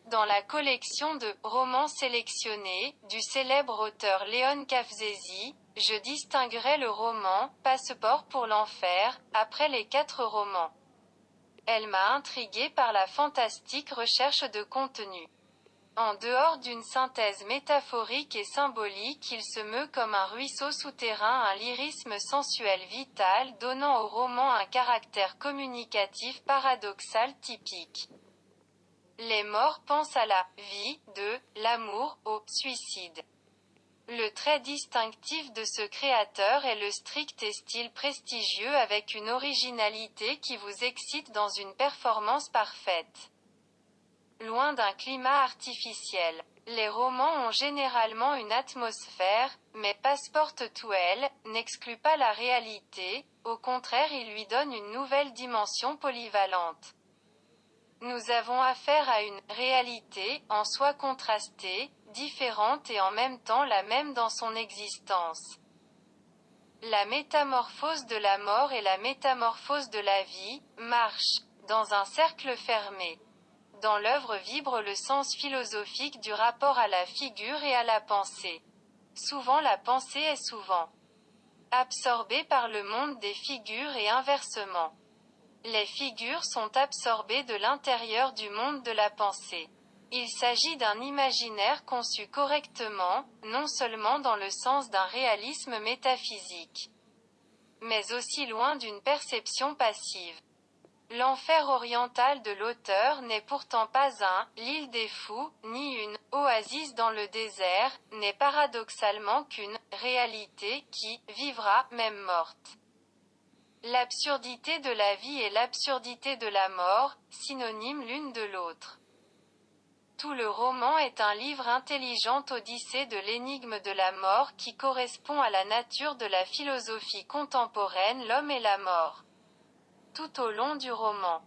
Dans la collection de romans sélectionnés du célèbre auteur Léon Kafzesi, je distinguerai le roman Passeport pour l'enfer, après les 4 romans. Elle m'a intriguée par la fantastique recherche de contenu. En dehors d'une synthèse métaphorique et symbolique, il se meut comme un ruisseau souterrain, un lyrisme sensuel vital donnant au roman un caractère communicatif paradoxal typique. Les morts pensent à la vie, l'amour, au suicide. Le trait distinctif de ce créateur est le strict et style prestigieux avec une originalité qui vous excite dans une performance parfaite. Loin d'un climat artificiel. Les romans ont généralement une atmosphère, mais Passport to Hell n'exclut pas la réalité, au contraire il lui donne une nouvelle dimension polyvalente. Nous avons affaire à une réalité, en soi contrastée, différente et en même temps la même dans son existence. La métamorphose de la mort et la métamorphose de la vie marchent dans un cercle fermé. Dans l'œuvre vibre le sens philosophique du rapport à la figure et à la pensée. Souvent la pensée est souvent absorbée par le monde des figures et inversement. Les figures sont absorbées de l'intérieur du monde de la pensée. Il s'agit d'un imaginaire conçu correctement, non seulement dans le sens d'un réalisme métaphysique, mais aussi loin d'une perception passive. L'enfer oriental de l'auteur n'est pourtant pas l'île des fous, ni une oasis dans le désert, n'est paradoxalement qu'une réalité qui vivra même morte. L'absurdité de la vie et l'absurdité de la mort, synonymes l'une de l'autre. Tout le roman est un livre intelligente odyssée de l'énigme de la mort qui correspond à la nature de la philosophie contemporaine, l'homme et la mort. Tout au long du roman,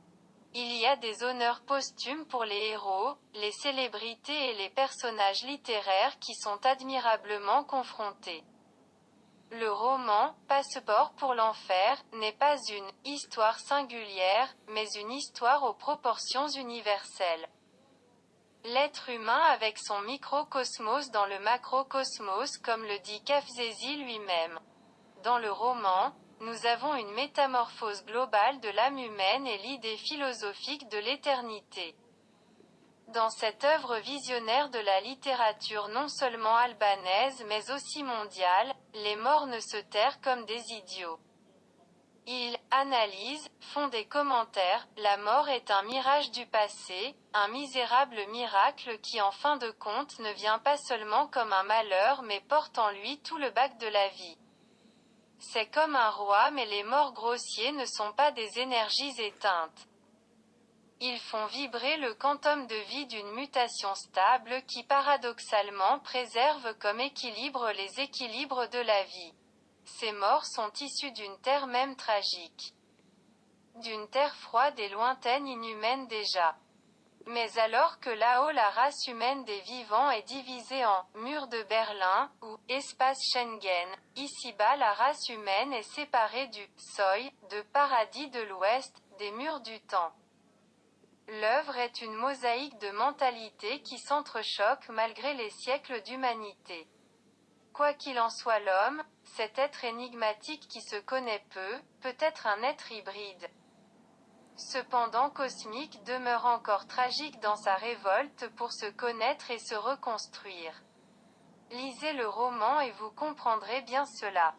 il y a des honneurs posthumes pour les héros, les célébrités et les personnages littéraires qui sont admirablement confrontés. Le roman, Passeport pour l'enfer, n'est pas une histoire singulière, mais une histoire aux proportions universelles. L'être humain avec son microcosmos dans le macrocosmos comme le dit Kafzesi lui-même. Dans le roman, nous avons une métamorphose globale de l'âme humaine et l'idée philosophique de l'éternité. Dans cette œuvre visionnaire de la littérature non seulement albanaise mais aussi mondiale, les morts ne se terrent comme des idiots. Ils analysent, font des commentaires, la mort est un mirage du passé, un misérable miracle qui en fin de compte ne vient pas seulement comme un malheur mais porte en lui tout le bac de la vie. C'est comme un roi mais les morts grossiers ne sont pas des énergies éteintes. Ils font vibrer le quantum de vie d'une mutation stable qui paradoxalement préserve comme équilibre les équilibres de la vie. Ces morts sont issus d'une terre même tragique. D'une terre froide et lointaine inhumaine déjà. Mais alors que là-haut la race humaine des vivants est divisée en mur de Berlin ou espace Schengen, ici-bas la race humaine est séparée du seuil de paradis de l'Ouest, des murs du temps. L'œuvre est une mosaïque de mentalités qui s'entrechoquent malgré les siècles d'humanité. Quoi qu'il en soit l'homme, cet être énigmatique qui se connaît peu, peut être un être hybride. Cependant cosmique demeure encore tragique dans sa révolte pour se connaître et se reconstruire. Lisez le roman et vous comprendrez bien cela.